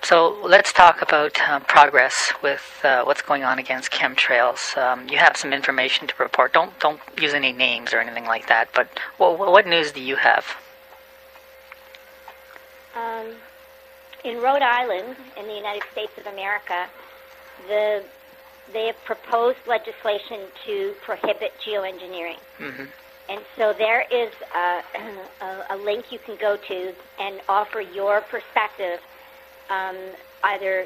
So let's talk about progress with what's going on against chemtrails. You have some information to report. Don't use any names or anything like that. But what news do you have? In Rhode Island, in the United States of America, they have proposed legislation to prohibit geoengineering. Mm-hmm. And so there is a link you can go to and offer your perspective, either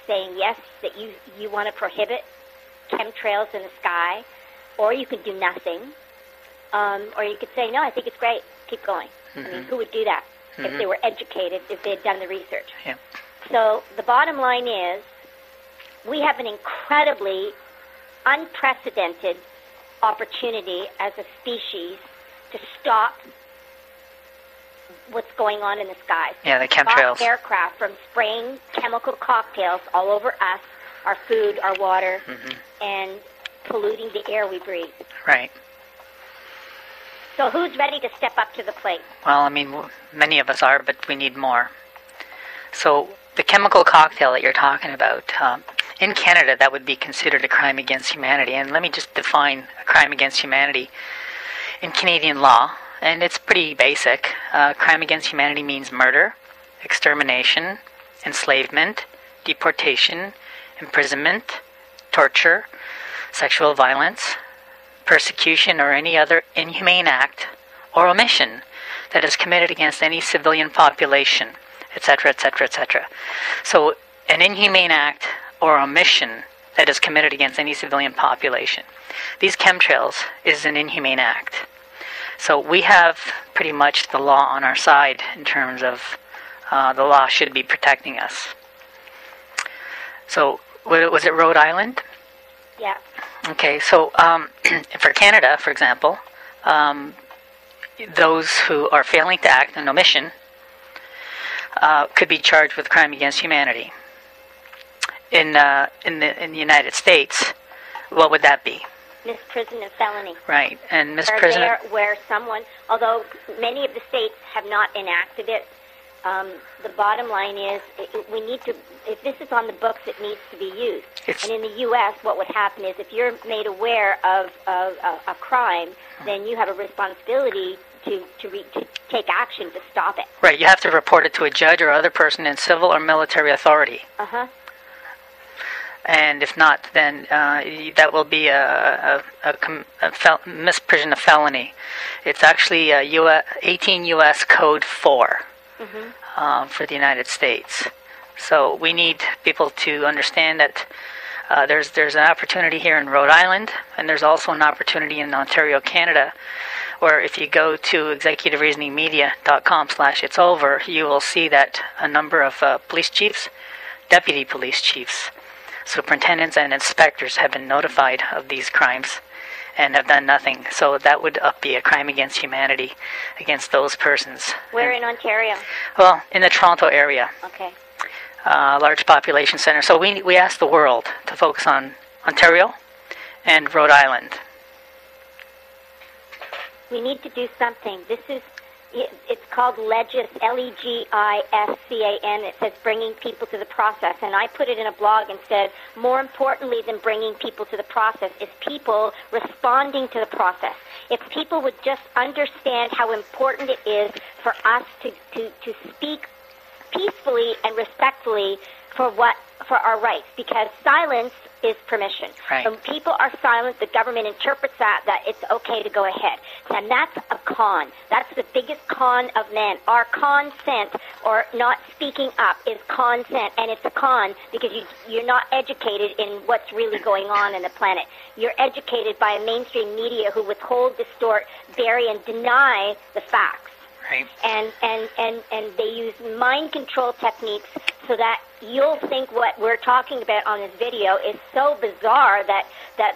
saying yes, that you want to prohibit chemtrails in the sky, or you can do nothing, or you could say, no, I think it's great, keep going. Mm-hmm. I mean, who would do that if they were educated, if they had done the research? Yeah. So the bottom line is, we have an incredibly unprecedented opportunity as a species to stop what's going on in the skies. Yeah, the chemtrails. Stop aircraft from spraying chemical cocktails all over us, our food, our water, and polluting the air we breathe. Right. So who's ready to step up to the plate? Well, I mean, many of us are, but we need more. So the chemical cocktail that you're talking about, in Canada, that would be considered a crime against humanity. And let me just define a crime against humanity in Canadian law. And it's pretty basic. Crime against humanity means murder, extermination, enslavement, deportation, imprisonment, torture, sexual violence, persecution, or any other inhumane act or omission that is committed against any civilian population, etc., etc., etc. So an inhumane act or omission that is committed against any civilian population. These chemtrails is an inhumane act. So we have pretty much the law on our side in terms of the law should be protecting us. So was it Rhode Island? Yeah. Okay, so for Canada, for example, those who are failing to act in omission could be charged with crime against humanity. In the United States, what would that be? Misprision of felony. Right, and misprision. Where someone, although many of the states have not enacted it, the bottom line is we need to. If this is on the books, it needs to be used. And in the U.S., what would happen is if you're made aware of a crime, then you have a responsibility to take action to stop it. Right, you have to report it to a judge or other person in civil or military authority. And if not, then that will be a misprision of felony. It's actually 18 U.S. Code 4 for the United States. So we need people to understand that there's an opportunity here in Rhode Island, and there's also an opportunity in Ontario, Canada, where if you go to executivereasoningmedia.com/itsover, you will see that a number of police chiefs, deputy police chiefs, superintendents and inspectors have been notified of these crimes and have done nothing. So that would be a crime against humanity against those persons. Where in Ontario? Well, in the Toronto area. Okay. Large population center. So we asked the world to focus on Ontario and Rhode Island. We need to do something. It's called Legis, Legiscan. It says bringing people to the process. And I put it in a blog and said, more importantly than bringing people to the process is people responding to the process. If people would just understand how important it is for us to speak peacefully and respectfully for our rights, because silence is permission. Right. When people are silent, the government interprets that it's okay to go ahead. And that's a con. That's the biggest con of man. Our consent, or not speaking up, is consent. And it's a con because you're not educated in what's really going on in the planet. You're educated by a mainstream media who withhold, distort, bury, and deny the facts. Right. And they use mind control techniques so that you'll think what we're talking about on this video is so bizarre that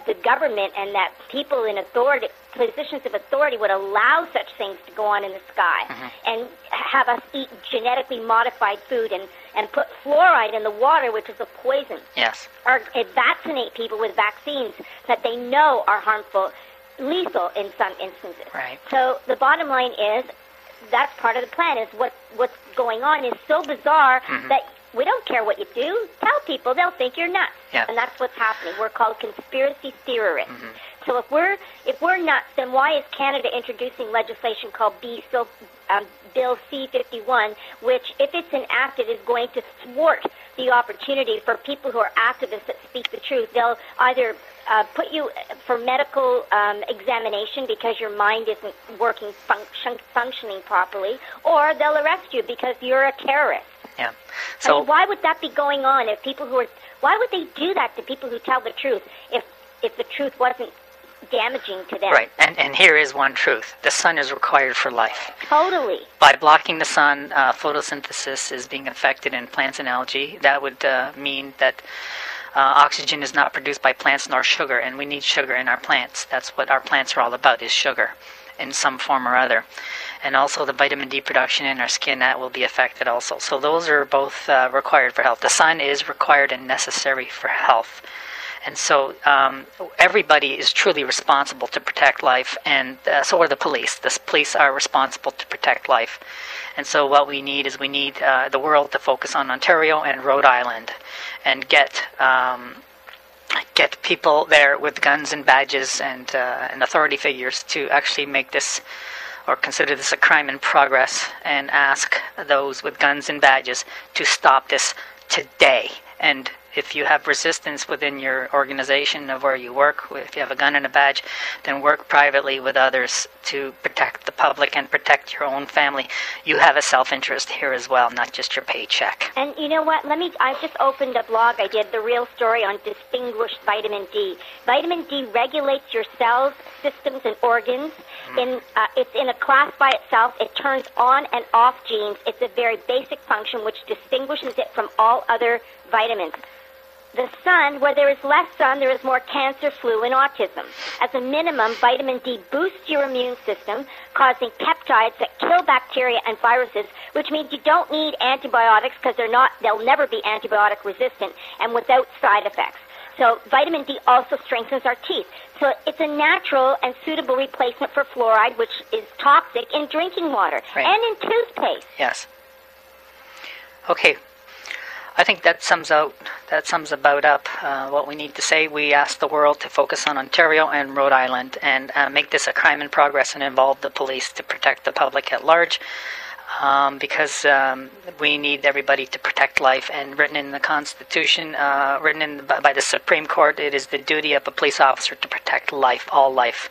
the government and that people in authority, positions of authority, would allow such things to go on in the sky and have us eat genetically modified food and put fluoride in the water, which is a poison. Yes. Or vaccinate people with vaccines that they know are harmful, lethal in some instances. Right. So the bottom line is, that's part of the plan, is what's going on is so bizarre that we don't care what you do. Tell people, they'll think you're nuts. Yeah. And that's what's happening. We're called conspiracy theorists. So if we're nuts, then why is Canada introducing legislation called Bill C-51, which, if it's enacted, is going to thwart the opportunity for people who are activists that speak the truth? They'll either put you for medical examination because your mind isn't working, functioning properly, or they'll arrest you because you're a terrorist. Yeah. So I mean, why would that be going on? If people why would they do that to people who tell the truth if the truth wasn't damaging to them? Right, and here is one truth. The sun is required for life. Totally. By blocking the sun, photosynthesis is being affected in plants and algae. That would mean that oxygen is not produced by plants nor sugar, and we need sugar in our plants. That's what our plants are all about, is sugar in some form or other. And also the vitamin D production in our skin, that will be affected also. So those are both required for health. The sun is required and necessary for health. And so everybody is truly responsible to protect life, and so are the police. The police are responsible to protect life. And so what we need is the world to focus on Ontario and Rhode Island and get people there with guns and badges and authority figures to actually make this, or consider this, a crime in progress, and ask those with guns and badges to stop this today. And if you have resistance within your organization of where you work, if you have a gun and a badge, then work privately with others to protect the public and protect your own family. You have a self-interest here as well, not just your paycheck. And you know what? I just opened a blog I did, The Real Story on Distinguished Vitamin D. Vitamin D regulates your cells, systems, and organs. It's in a class by itself. It turns on and off genes. It's a very basic function which distinguishes it from all other vitamins. The sun, where there is less sun, there is more cancer, flu, and autism. As a minimum, vitamin D boosts your immune system, causing peptides that kill bacteria and viruses, which means you don't need antibiotics because they'll never be antibiotic resistant and without side effects. So vitamin D also strengthens our teeth. So it's a natural and suitable replacement for fluoride, which is toxic in drinking water and in toothpaste. Yes. Okay. I think that sums about up what we need to say. We ask the world to focus on Ontario and Rhode Island and make this a crime in progress and involve the police to protect the public at large, because we need everybody to protect life. And written in the Constitution, by the Supreme Court, it is the duty of a police officer to protect life, all life.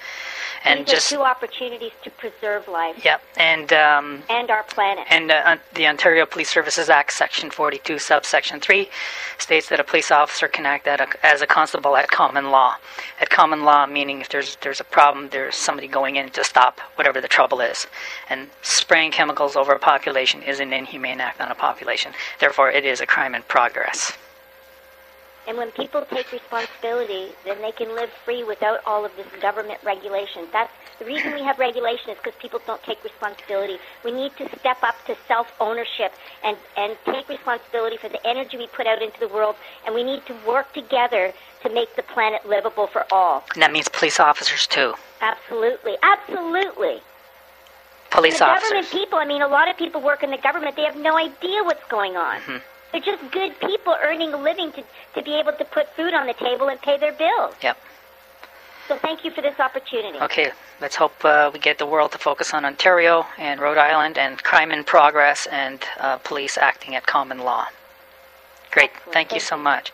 And these are two opportunities to preserve life. Yep, and our planet. And the Ontario Police Services Act, Section 42, subsection 3, states that a police officer can act as a constable at common law. At common law, meaning if there's a problem, there's somebody going in to stop whatever the trouble is. And spraying chemicals over a population is an inhumane act on a population. Therefore, it is a crime in progress. And when people take responsibility, then they can live free without all of this government regulation. That's the reason we have regulation, is because people don't take responsibility. We need to step up to self-ownership and take responsibility for the energy we put out into the world, and we need to work together to make the planet livable for all. And that means police officers too. Absolutely. Absolutely. Police officers. Government people, a lot of people work in the government, they have no idea what's going on. Mm-hmm. They're just good people earning a living to be able to put food on the table and pay their bills. Yep. So thank you for this opportunity. Okay, let's hope we get the world to focus on Ontario and Rhode Island and crime in progress and police acting at common law. Great. Excellent. Thank you so much.